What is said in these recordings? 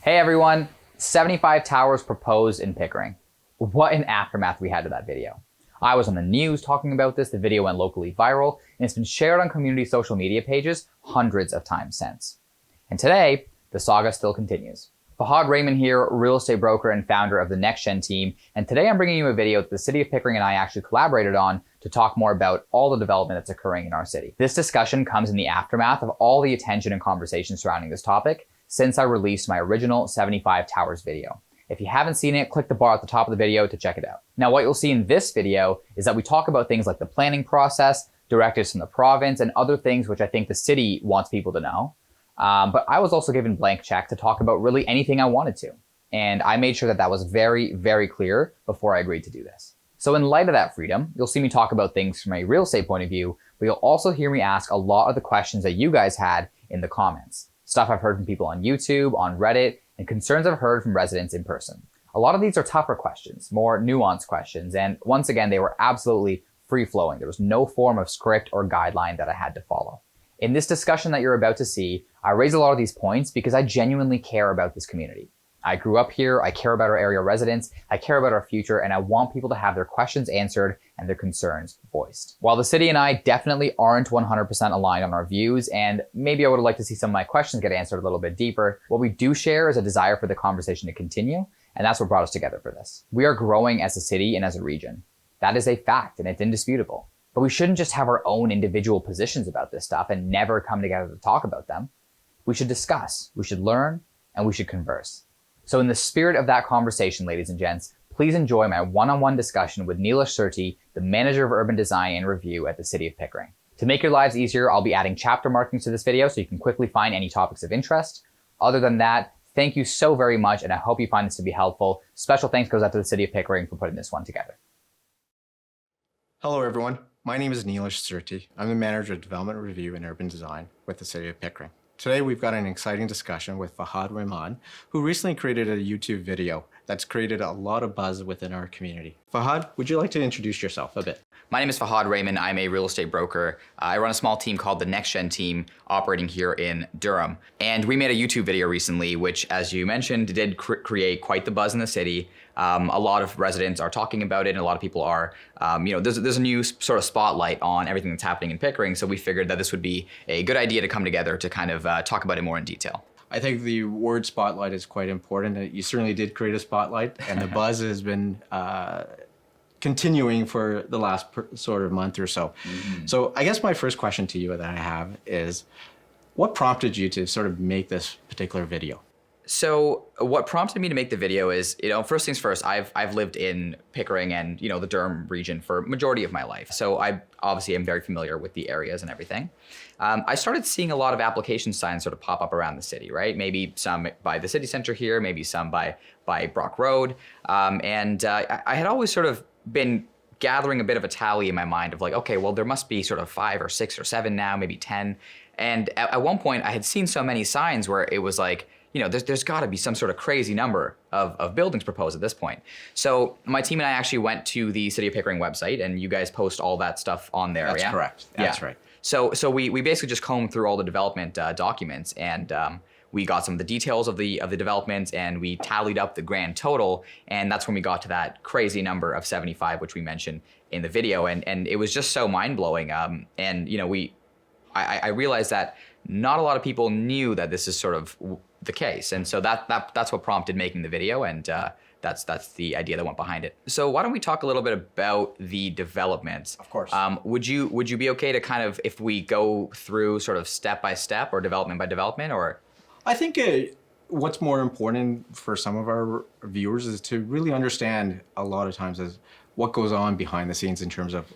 Hey everyone, 75 towers proposed in Pickering. What an aftermath we had to that video. I was on the news talking about this, the video went locally viral, and it's been shared on community social media pages hundreds of times since. And today, the saga still continues. Fahad Raymond here, real estate broker and founder of the Next Gen team, and today I'm bringing you a video that the city of Pickering and I actually collaborated on to talk more about all the development that's occurring in our city. This discussion comes in the aftermath of all the attention and conversation surrounding this topic since I released my original 75 towers video. If you haven't seen it, click the bar at the top of the video to check it out. Now, what you'll see in this video is that we talk about things like the planning process, directives from the province, and other things which I think the city wants people to know. But I was also given blank check to talk about really anything I wanted to. And I made sure that that was very, very clear before I agreed to do this. So in light of that freedom, you'll see me talk about things from a real estate point of view, but you'll also hear me ask a lot of the questions that you guys had in the comments. Stuff I've heard from people on YouTube, on Reddit, and concerns I've heard from residents in person. A lot of these are tougher questions, more nuanced questions, and once again, they were absolutely free-flowing. There was no form of script or guideline that I had to follow. In this discussion that you're about to see, I raise a lot of these points because I genuinely care about this community. I grew up here, I care about our area residents, I care about our future, and I want people to have their questions answered and their concerns voiced. While the city and I definitely aren't 100% aligned on our views, and maybe I would like to see some of my questions get answered a little bit deeper, what we do share is a desire for the conversation to continue, and that's what brought us together for this. We are growing as a city and as a region. That is a fact, and it's indisputable. But we shouldn't just have our own individual positions about this stuff and never come together to talk about them. We should discuss, we should learn, and we should converse. So in the spirit of that conversation, ladies and gents, please enjoy my one-on-one discussion with Nilesh Surti, the Manager of Urban Design and Review at the City of Pickering. To make your lives easier, I'll be adding chapter markings to this video so you can quickly find any topics of interest. Other than that, thank you so very much, and I hope you find this to be helpful. Special thanks goes out to the City of Pickering for putting this one together. Hello everyone, my name is Nilesh Surti. I'm the Manager of Development Review and Urban Design with the City of Pickering. Today we've got an exciting discussion with Fahad Raymond, who recently created a YouTube video that's created a lot of buzz within our community. Fahad, would you like to introduce yourself a bit? My name is Fahad Raymond. I'm a real estate broker. I run a small team called the Next Gen team operating here in Durham. And we made a YouTube video recently, which, as you mentioned, did create quite the buzz in the city. A lot of residents are talking about it, and a lot of people are, there's a new sort of spotlight on everything that's happening in Pickering, so we figured that this would be a good idea to come together to kind of talk about it more in detail. I think the word spotlight is quite important. You certainly did create a spotlight, and the buzz has been continuing for the last sort of month or so. Mm-hmm. So I guess my first question to you that I have is, what prompted you to sort of make this particular video? So what prompted me to make the video is, first things first, I've lived in Pickering and, the Durham region for majority of my life. So I obviously am very familiar with the areas and everything. I started seeing a lot of application signs sort of pop up around the city, right? Maybe some by the city center here, maybe some by Brock Road. I had always sort of been gathering a bit of a tally in my mind of like, okay, well, there must be sort of 5 or 6 or 7 now, maybe 10. And at one point I had seen so many signs where it was like, there's got to be some sort of crazy number of buildings proposed at this point. So my team and I actually went to the City of Pickering website, and you guys post all that stuff on there. That's correct. That's right. So we basically just combed through all the development documents, and we got some of the details of the developments, and we tallied up the grand total, and that's when we got to that crazy number of 75, which we mentioned in the video, and it was just so mind-blowing. I realized that not a lot of people knew that this is sort of the case, and so that's what prompted making the video, and that's the idea that went behind it. So why don't we talk a little bit about the development? Of course. Would you be okay to kind of, if we go through sort of step by step or development by development, or? I think what's more important for some of our viewers is to really understand a lot of times is what goes on behind the scenes in terms of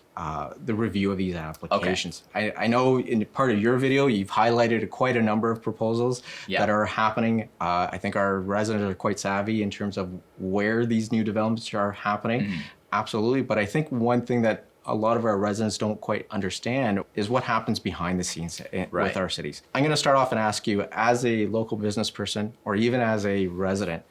the review of these applications. Okay. I know in part of your video, you've highlighted quite a number of proposals that are happening. I think our residents are quite savvy in terms of where these new developments are happening. Mm-hmm. Absolutely. But I think one thing that a lot of our residents don't quite understand is what happens behind the scenes with our cities. I'm going to start off and ask you, as a local business person or even as a resident,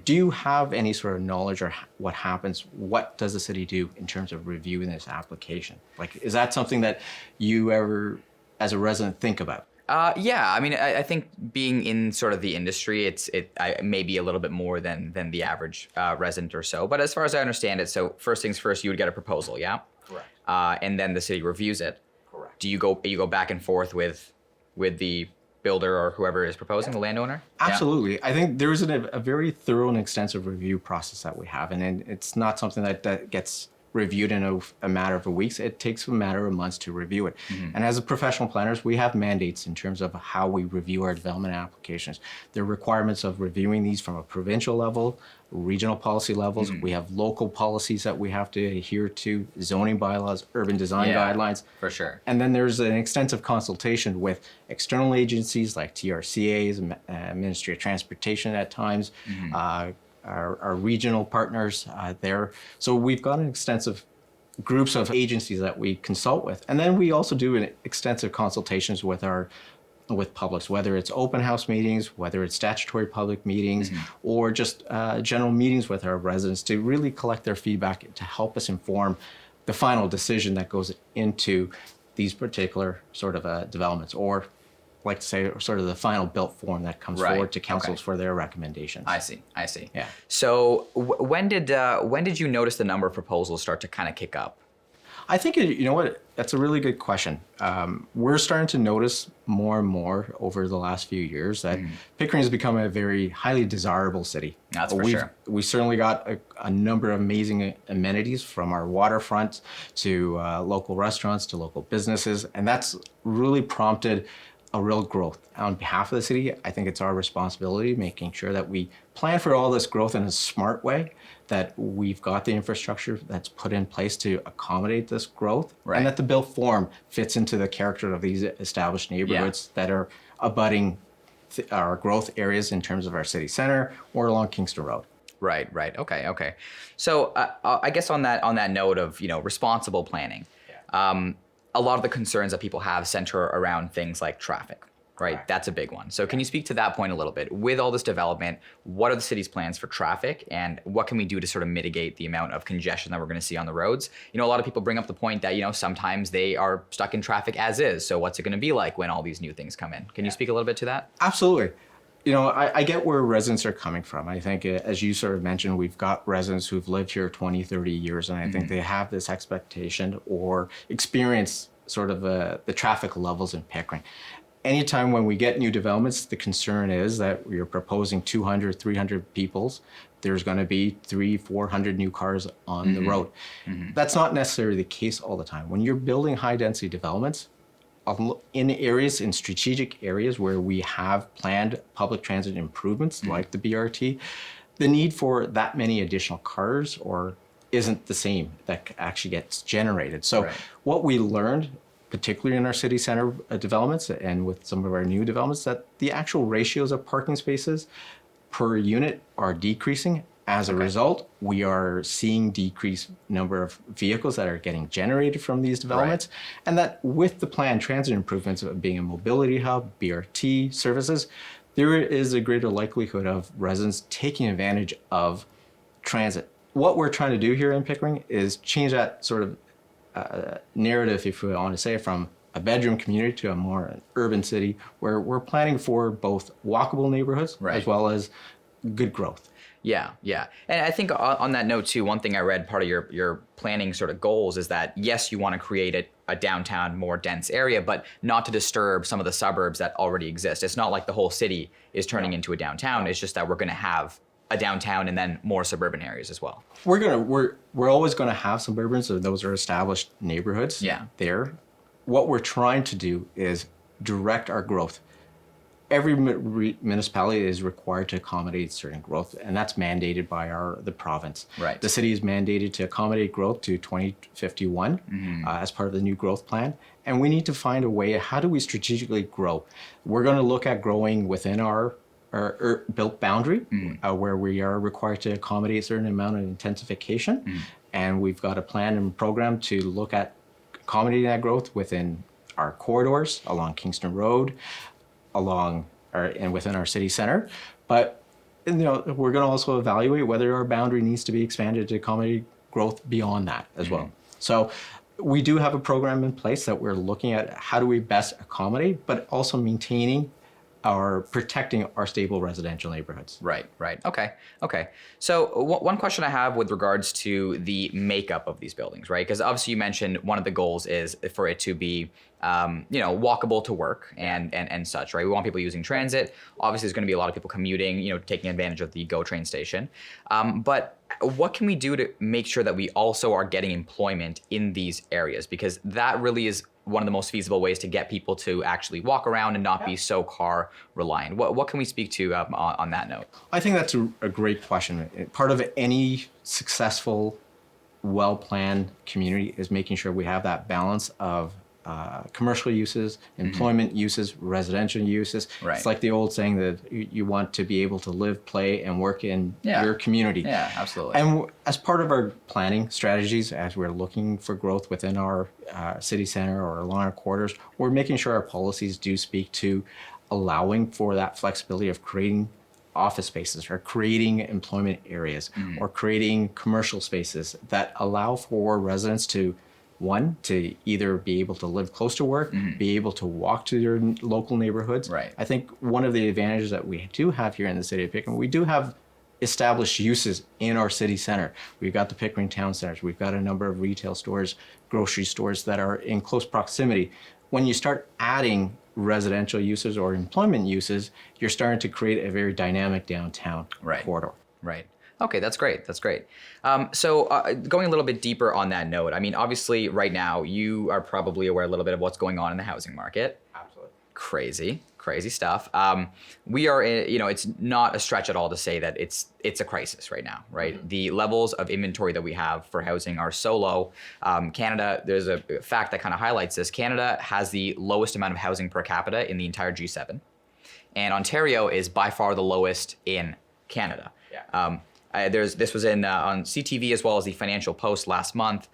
do you have any sort of knowledge or what happens? What does the city do in terms of reviewing this application? Like, is that something that you ever, as a resident, think about? Yeah, I mean, I think being in sort of the industry, it may be a little bit more than the average resident or so. But as far as I understand it, so first things first, you would get a proposal, yeah? Correct. And then the city reviews it. Correct. Do you go back and forth with the builder or whoever is proposing, the landowner? Absolutely. Yeah. I think there is a very thorough and extensive review process that we have, and it's not something that gets reviewed in a matter of weeks. It takes a matter of months to review it. And as a professional planners, we have mandates in terms of how we review our development applications. There are requirements of reviewing these from a provincial level, regional policy levels. We have local policies that we have to adhere to, zoning bylaws, urban design guidelines. For sure. And then there's an extensive consultation with external agencies like TRCAs, Ministry of Transportation at times, our regional partners there. So we've got an extensive groups of agencies that we consult with. And then we also do an extensive consultations with publics, whether it's open house meetings, whether it's statutory public meetings, or just general meetings with our residents to really collect their feedback to help us inform the final decision that goes into these particular sort of developments, or like to say, sort of the final built form that comes forward to councils for their recommendations. I see. Yeah. So when did you notice the number of proposals start to kind of kick up? I think, you know what, that's a really good question. We're starting to notice more and more over the last few years that Pickering has become a very highly desirable city. That's for sure. We certainly got a number of amazing amenities, from our waterfront to local restaurants to local businesses, and that's really prompted a real growth. On behalf of the city, I think it's our responsibility making sure that we plan for all this growth in a smart way, that we've got the infrastructure that's put in place to accommodate this growth, and that the built form fits into the character of these established neighborhoods that are abutting our growth areas in terms of our city center or along Kingston Road. Right. Okay. So I guess on that note of, responsible planning, a lot of the concerns that people have center around things like traffic, right? That's a big one. So can you speak to that point a little bit? With all this development, what are the city's plans for traffic, and what can we do to sort of mitigate the amount of congestion that we're going to see on the roads? A lot of people bring up the point that, sometimes they are stuck in traffic as is. So what's it going to be like when all these new things come in? Can you speak a little bit to that? Absolutely. I get where residents are coming from. I think, as you sort of mentioned, we've got residents who've lived here 20, 30 years, and I think they have this expectation or experience sort of the traffic levels in Pickering. Anytime when we get new developments, the concern is that you're proposing 200, 300 peoples. There's going to be 300-400 new cars on the road. That's not necessarily the case all the time. When you're building high-density developments, in strategic areas where we have planned public transit improvements like the BRT, the need for that many additional cars isn't the same that actually gets generated. So what we learned, particularly in our city center developments and with some of our new developments, that the actual ratios of parking spaces per unit are decreasing. As a result, we are seeing decreased number of vehicles that are getting generated from these developments. And that with the planned transit improvements of being a mobility hub, BRT services, there is a greater likelihood of residents taking advantage of transit. What we're trying to do here in Pickering is change that sort of narrative, if we want to say, from a bedroom community to a more urban city, where we're planning for both walkable neighborhoods as well as good growth. Yeah. And I think on that note too, one thing I read, part of your planning sort of goals is that, yes, you want to create a downtown, more dense area, but not to disturb some of the suburbs that already exist. It's not like the whole city is turning into a downtown. It's just that we're going to have a downtown and then more suburban areas as well. We're always going to have suburbans, so those are established neighborhoods there. What we're trying to do is direct our growth. Every municipality is required to accommodate certain growth, and that's mandated by the province. Right. The city is mandated to accommodate growth to 2051 as part of the new growth plan, and we need to find a way. How do we strategically grow? We're going to look at growing within our built boundary, where we are required to accommodate a certain amount of intensification, and we've got a plan and program to look at accommodating that growth within our corridors along Kingston Road, and within our city center. But we're going to also evaluate whether our boundary needs to be expanded to accommodate growth beyond that as well. So we do have a program in place that we're looking at how do we best accommodate, but also maintaining protecting our stable residential neighborhoods. Right. Okay. So one question I have with regards to the makeup of these buildings, right? Because obviously you mentioned one of the goals is for it to be, walkable to work and such, right? We want people using transit. Obviously there's going to be a lot of people commuting, taking advantage of the GO train station. But what can we do to make sure that we also are getting employment in these areas? Because that really is one of the most feasible ways to get people to actually walk around and not be so car reliant. What can we speak to on that note? I think that's a great question. Part of any successful, well-planned community is making sure we have that balance of commercial uses, employment uses, residential uses. Right. It's like the old saying that you want to be able to live, play, and work in your community. Yeah, absolutely. And as part of our planning strategies, as we're looking for growth within our city center or along our quarters, we're making sure our policies do speak to allowing for that flexibility of creating office spaces or creating employment areas or creating commercial spaces that allow for residents to either be able to live close to work, be able to walk to their local neighborhoods. Right. I think one of the advantages that we do have here in the city of Pickering, we do have established uses in our city center. We've got the Pickering Town Centers. We've got a number of retail stores, grocery stores that are in close proximity. When you start adding residential uses or employment uses, you're starting to create a very dynamic downtown corridor. Right. Okay, that's great. So going a little bit deeper on that note, I mean, obviously right now you are probably aware a little bit of what's going on in the housing market. Absolutely. Crazy stuff. We are in, it's not a stretch at all to say that it's a crisis right now, right? The levels of inventory that we have for housing are so low. Canada, there's a fact that kind of highlights this. Canada has the lowest amount of housing per capita in the entire G7. And Ontario is by far the lowest in Canada. Yeah. This was on CTV as well as the Financial Post last month.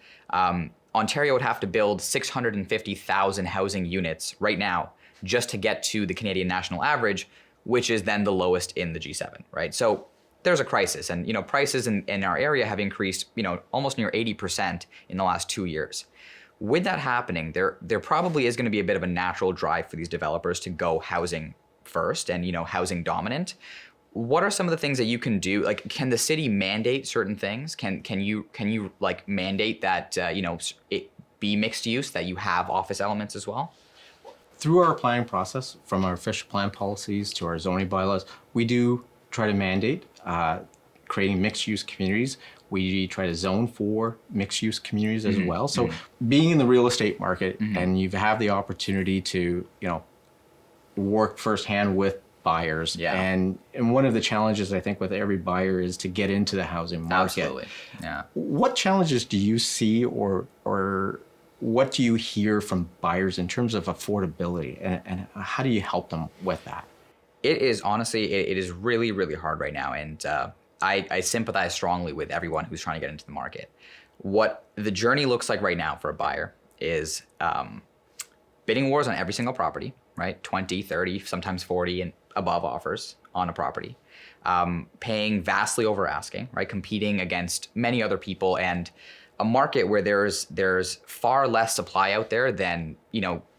Ontario would have to build 650,000 housing units right now just to get to the Canadian national average, which is then the lowest in the G7, right? So there's a crisis, and prices in our area have increased almost near 80% in the last 2 years. With that happening, there probably is going to be a bit of a natural drive for these developers to go housing first and housing dominant. What are some of the things that you can do? Like, can the city mandate certain things? Can you like mandate that it be mixed use, that you have office elements as well? Through our planning process, from our official plan policies to our zoning bylaws, we do try to mandate creating mixed use communities. We try to zone for mixed use communities as well. So being in the real estate market and you have the opportunity to work firsthand with buyers. Yeah. And one of the challenges I think with every buyer is to get into the housing market. Absolutely. Yeah. What challenges do you see or what do you hear from buyers in terms of affordability and how do you help them with that? It is honestly, it is really, really hard right now. And I sympathize strongly with everyone who's trying to get into the market. What the journey looks like right now for a buyer is bidding wars on every single property, right? 20, 30, sometimes 40 and above offers on a property, paying vastly over asking, right? Competing against many other people, and a market where there's far less supply out there than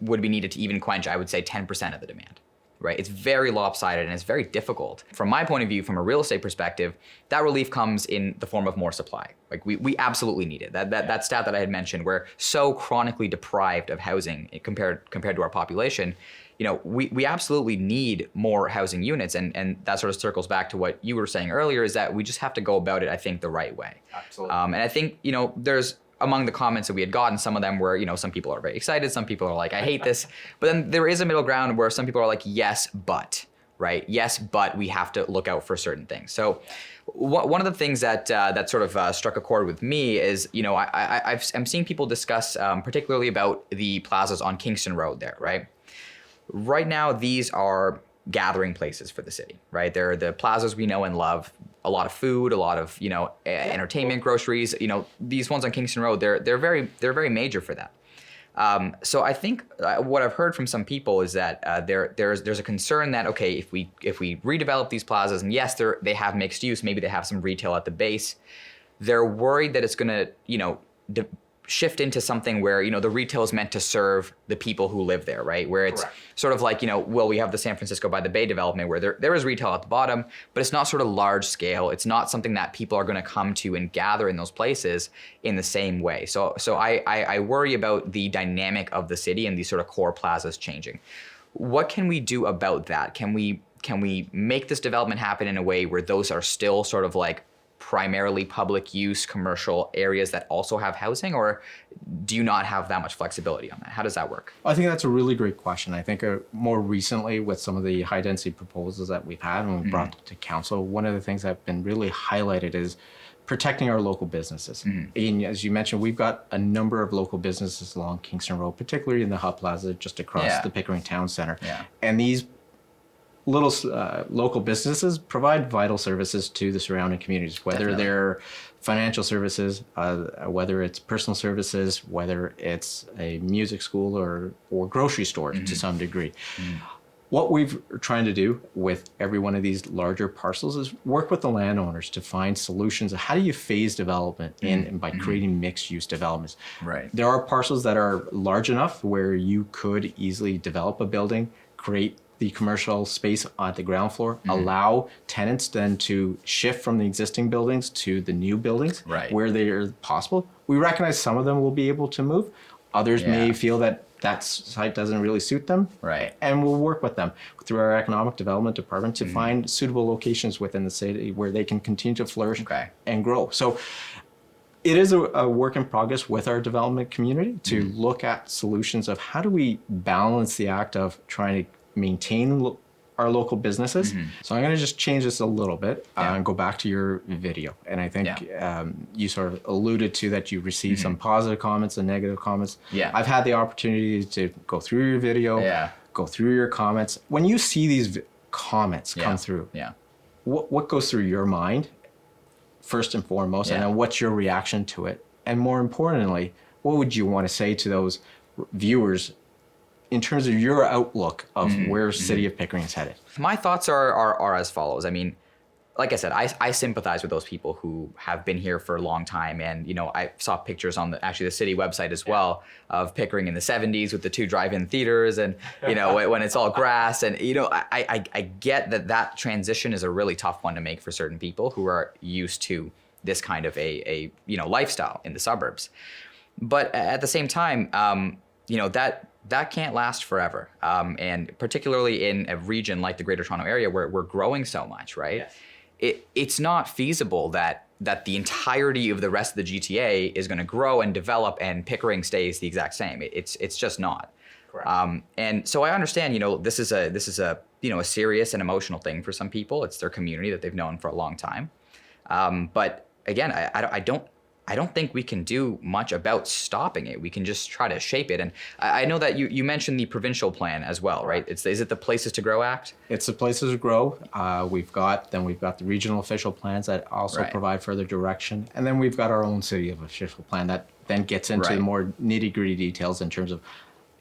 would be needed to even quench, I would say, 10% of the demand. Right? It's very lopsided and it's very difficult. From my point of view, from a real estate perspective, that relief comes in the form of more supply. Like we absolutely need it. That stat that I had mentioned, we're so chronically deprived of housing compared to our population. We absolutely need more housing units, and that sort of circles back to what you were saying earlier, is that we just have to go about it, I think, the right way. Absolutely. And I think there's, among the comments that we had gotten, some of them were, some people are very excited, some people are like, I hate this. But then there is a middle ground where some people are like, yes, but, right? Yes, but we have to look out for certain things. So one of the things that sort of struck a chord with me is, I'm seeing people discuss particularly about the plazas on Kingston Road there, right? Right now, these are gathering places for the city, right? They're the plazas we know and love. A lot of food, a lot of entertainment, groceries. These ones on Kingston Road, they're very major for that. So I think what I've heard from some people is that there's a concern that, okay, if we redevelop these plazas, and yes, they have mixed use, maybe they have some retail at the base, they're worried that it's going to shift into something where, you know, the retail is meant to serve the people who live there, right? Where it's Correct. sort of like, you know, well, we have the San Francisco by the Bay development where there is retail at the bottom, but it's not sort of large scale. It's not something that people are going to come to and gather in those places in the same way. So I worry about the dynamic of the city and these sort of core plazas changing. What can we do about that? Can we make this development happen in a way where those are still sort of like primarily public use commercial areas that also have housing, or do you not have that much flexibility on that? How does that work? I think that's a really great question. I think more recently with some of the high density proposals that we've had and we've brought to council, one of the things that have been really highlighted is protecting our local businesses. And as you mentioned, we've got a number of local businesses along Kingston Road, particularly in the Hub Plaza just across the Pickering Town Center. And these little local businesses provide vital services to the surrounding communities, whether they're financial services, whether it's personal services, whether it's a music school or grocery store to some degree. What we've trying to do with every one of these larger parcels is work with the landowners to find solutions of how do you phase development in and by creating mixed use developments. Right. There are parcels that are large enough where you could easily develop a building, create the commercial space on the ground floor, allow tenants then to shift from the existing buildings to the new buildings where they are possible. We recognize some of them will be able to move. Others may feel that that site doesn't really suit them. And we'll work with them through our economic development department to find suitable locations within the city where they can continue to flourish and grow. So it is a work in progress with our development community to look at solutions of how do we balance the act of trying to maintain our local businesses. So I'm going to just change this a little bit and go back to your video. And I think you sort of alluded to that you received some positive comments and negative comments. I've had the opportunity to go through your video, go through your comments. When you see these comments come through, what goes through your mind first and foremost, and then what's your reaction to it? And more importantly, what would you want to say to those viewers in terms of your outlook of where City of Pickering is headed? My thoughts are as follows. I mean, like I said, I sympathize with those people who have been here for a long time. And, you know, I saw pictures on the city website as well of Pickering in the 70s with the 2 drive-in theaters and, you know, when it's all grass. And, you know, I get that transition is a really tough one to make for certain people who are used to this kind of a you know, lifestyle in the suburbs. But at the same time, you know, that can't last forever. And particularly in a region like the Greater Toronto Area where we're growing so much, right? It's not feasible that the entirety of the rest of the GTA is going to grow and develop and Pickering stays the exact same. It's just not. Correct. And so I understand, you know, this is a you know, a serious and emotional thing for some people. It's their community that they've known for a long time. But again, I don't think we can do much about stopping it. We can just try to shape it. And I know that you mentioned the provincial plan as well, right? Is it the Places to Grow Act? It's the Places to Grow. We've got the regional official plans that also provide further direction. And then we've got our own city of official plan that then gets into the more nitty-gritty details in terms of,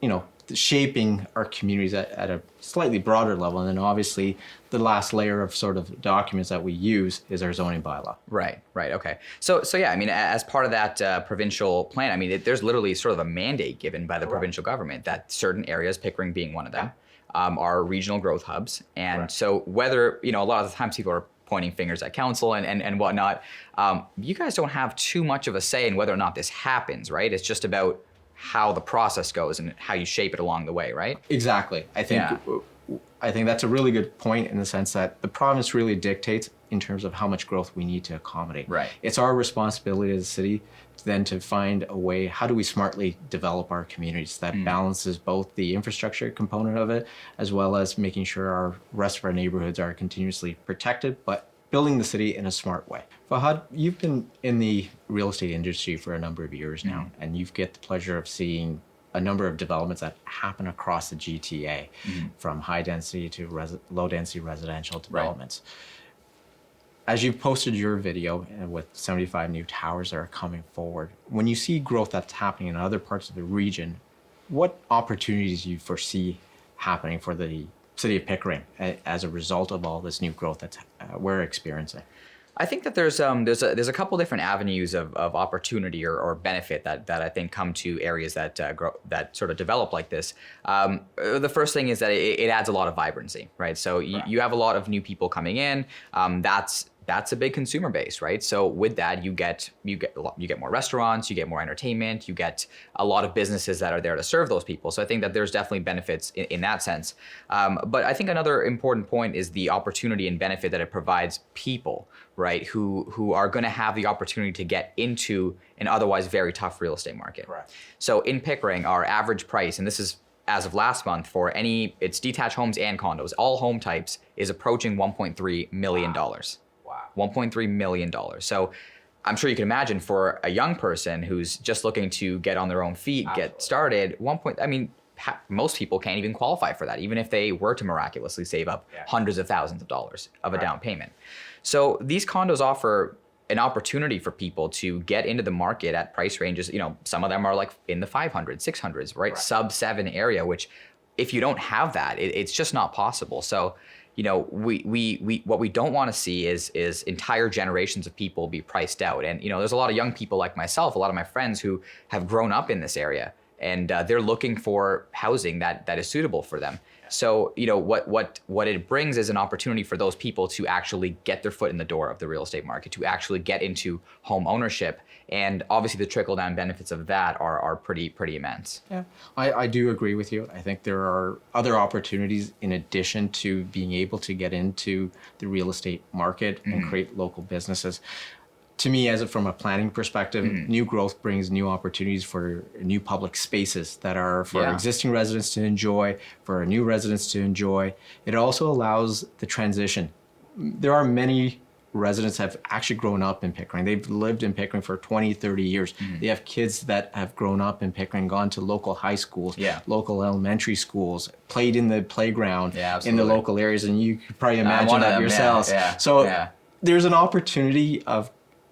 you know, shaping our communities at a slightly broader level. And then obviously the last layer of sort of documents that we use is our zoning bylaw. Right, okay. So yeah, I mean, as part of that provincial plan, I mean, there's literally sort of a mandate given by the provincial government that certain areas, Pickering being one of them, are regional growth hubs. And so whether, you know, a lot of the times people are pointing fingers at council and whatnot, you guys don't have too much of a say in whether or not this happens, right? It's just about how the process goes and how you shape it along the way, right? Exactly. I think that's a really good point in the sense that the province really dictates in terms of how much growth we need to accommodate. It's our responsibility as a city then to find a way, how do we smartly develop our communities that balances both the infrastructure component of it as well as making sure our rest of our neighborhoods are continuously protected, but building the city in a smart way. Fahad, you've been in the real estate industry for a number of years now, and you've get the pleasure of seeing a number of developments that happen across the GTA, from high density to low density residential developments. As you've posted your video and with 75 new towers that are coming forward, when you see growth that's happening in other parts of the region, what opportunities do you foresee happening for the City of Pickering as a result of all this new growth that we're experiencing? I think that there's a couple different avenues of opportunity or benefit that I think come to areas that that sort of develop like this. The first thing is that it adds a lot of vibrancy, right? So you have a lot of new people coming in. That's a big consumer base, right? So with that, you get more restaurants, you get more entertainment, you get a lot of businesses that are there to serve those people. So I think that there's definitely benefits in that sense. But I think another important point is the opportunity and benefit that it provides people, right? Who are going to have the opportunity to get into an otherwise very tough real estate market. Right. So in Pickering, our average price, and this is as of last month for it's detached homes and condos, all home types, is approaching $1.3 million. Wow. $1.3 million. So I'm sure you can imagine for a young person who's just looking to get on their own feet, get started, most people can't even qualify for that, even if they were to miraculously save up hundreds of thousands of dollars of a down payment. So these condos offer an opportunity for people to get into the market at price ranges, some of them are like in the 500s, 600s, right? Sub 7 area, which if you don't have that, it's just not possible. So what we don't want to see is entire generations of people be priced out. And there's a lot of young people like myself, a lot of my friends who have grown up in this area, and they're looking for housing that is suitable for them. So what it brings is an opportunity for those people to actually get their foot in the door of the real estate market, to actually get into home ownership. And obviously the trickle down benefits of that are pretty immense. Yeah, I do agree with you. I think there are other opportunities in addition to being able to get into the real estate market and create local businesses. To me, from a planning perspective, new growth brings new opportunities for new public spaces that are for existing residents to enjoy, for new residents to enjoy. It also allows the transition. There are many residents have actually grown up in Pickering. They've lived in Pickering for 20, 30 years. They have kids that have grown up in Pickering, gone to local high schools, local elementary schools, played in the playground in the local areas, and you could probably imagine that yourselves. So there's an opportunity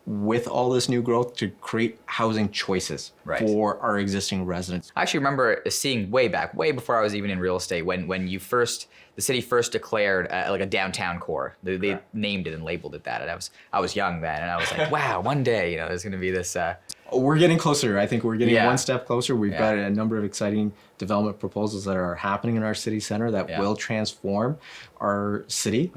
with all this new growth to create housing choices for our existing residents. I actually remember seeing way before I was even in real estate, when the city first declared like a downtown core. They named it and labeled it that, and I was young then, and I was like, wow, one day there's going to be this. We're getting closer. I think we're getting one step closer. We've got a number of exciting development proposals that are happening in our city center that will transform our city.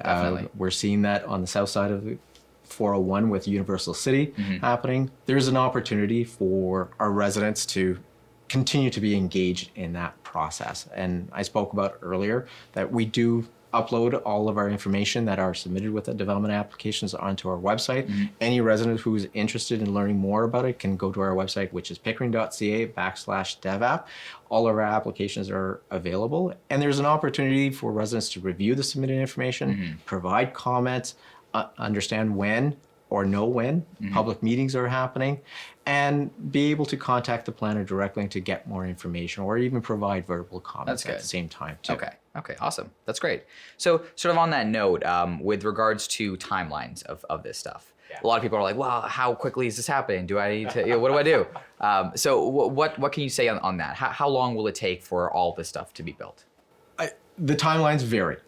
We're seeing that on the south side of the 401 with Universal City happening. There's an opportunity for our residents to continue to be engaged in that process. And I spoke about earlier that we do upload all of our information that are submitted with the development applications onto our website. Any resident who's interested in learning more about it can go to our website, which is pickering.ca/devapp. All of our applications are available. And there's an opportunity for residents to review the submitted information, provide comments, understand when or know when public meetings are happening, and be able to contact the planner directly to get more information, or even provide verbal comments at the same time too. Okay, awesome. That's great. So sort of on that note, with regards to timelines of this stuff, a lot of people are like, well, how quickly is this happening? Do I need to, what do I do? So what can you say on that? How long will it take for all this stuff to be built? The timelines vary.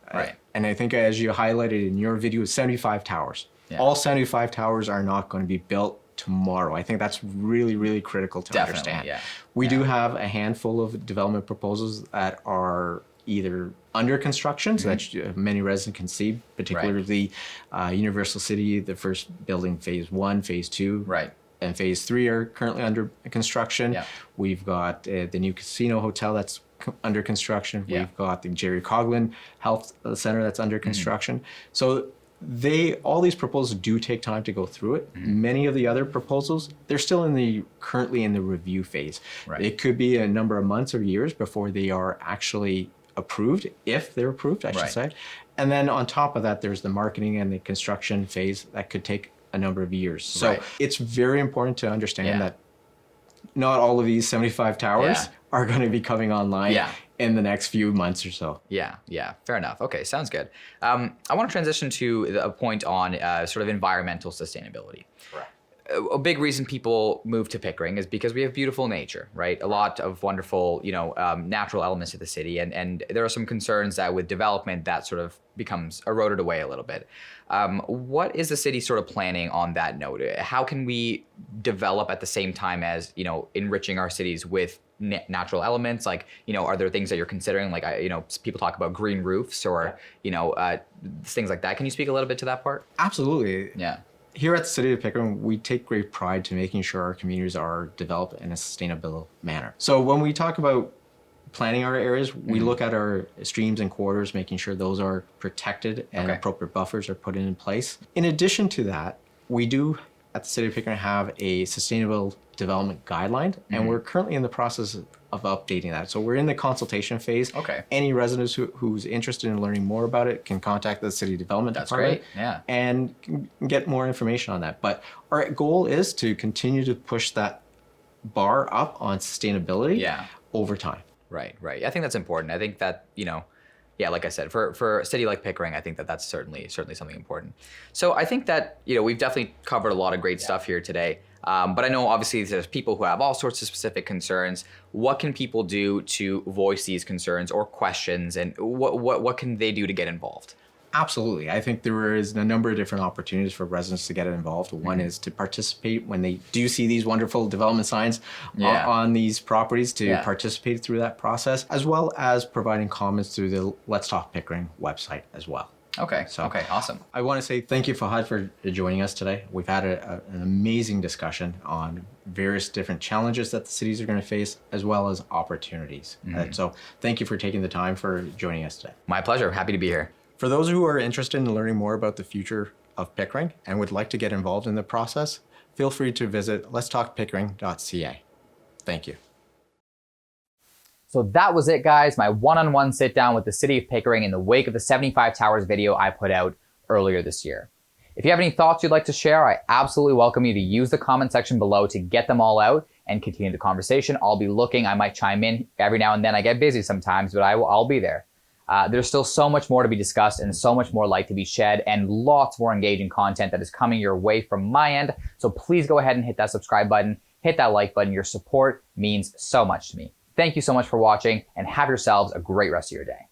And I think, as you highlighted in your video, 75 towers. All 75 towers are not going to be built tomorrow. I think that's really, really critical to understand. We do have a handful of development proposals that are either under construction, so that many residents can see, particularly Universal City, the first building, phase 1, phase 2. And phase 3 are currently under construction. We've got the new casino hotel that's under construction. We've got the Jerry Coughlin Health Center that's under construction. So all these proposals do take time to go through it. Many of the other proposals, they're still currently in the review phase. It could be a number of months or years before they are actually approved, if they're approved, I should say. And then on top of that, there's the marketing and the construction phase that could take a number of years. So it's very important to understand that not all of these 75 towers are going to be coming online in the next few months or so. Yeah, fair enough. Okay, sounds good. I want to transition to a point on sort of environmental sustainability. a big reason people move to Pickering is because we have beautiful nature, right? A lot of wonderful, natural elements of the city. And there are some concerns that with development, that sort of becomes eroded away a little bit. What is the city sort of planning on that note? How can we develop at the same time as, enriching our cities with natural elements? Like, are there things that you're considering? Like, people talk about green roofs or, things like that. Can you speak a little bit to that part? Absolutely. Yeah. Here at the City of Pickering, we take great pride to making sure our communities are developed in a sustainable manner. So when we talk about planning our areas, we look at our streams and corridors, making sure those are protected and appropriate buffers are put in place. In addition to that, we do at the City of Pickering have a sustainable development guideline, and we're currently in the process of updating that. So we're in the consultation phase. Okay. Any residents who's interested in learning more about it can contact the City Development Department. Great. Yeah. And can get more information on that. But our goal is to continue to push that bar up on sustainability over time. Right. I think that's important. I think that, like I said, for a city like Pickering, I think that that's certainly something important. So I think that, we've definitely covered a lot of great stuff here today. But I know obviously there's people who have all sorts of specific concerns. What can people do to voice these concerns or questions, and what can they do to get involved? Absolutely. I think there is a number of different opportunities for residents to get involved. One is to participate when they do see these wonderful development signs on these properties, to participate through that process, as well as providing comments through the Let's Talk Pickering website as well. Okay, awesome. I want to say thank you, Fahad, for joining us today. We've had an amazing discussion on various different challenges that the cities are going to face, as well as opportunities. So thank you for taking the time for joining us today. My pleasure. Happy to be here. For those who are interested in learning more about the future of Pickering and would like to get involved in the process, feel free to visit letstalkpickering.ca. Thank you. So that was it, guys. My one-on-one sit down with the City of Pickering in the wake of the 75 Towers video I put out earlier this year. If you have any thoughts you'd like to share, I absolutely welcome you to use the comment section below to get them all out and continue the conversation. I'll be looking. I might chime in every now and then. I get busy sometimes, but I'll be there. There's still so much more to be discussed and so much more light to be shed and lots more engaging content that is coming your way from my end. So please go ahead and hit that subscribe button, hit that like button. Your support means so much to me. Thank you so much for watching, and have yourselves a great rest of your day.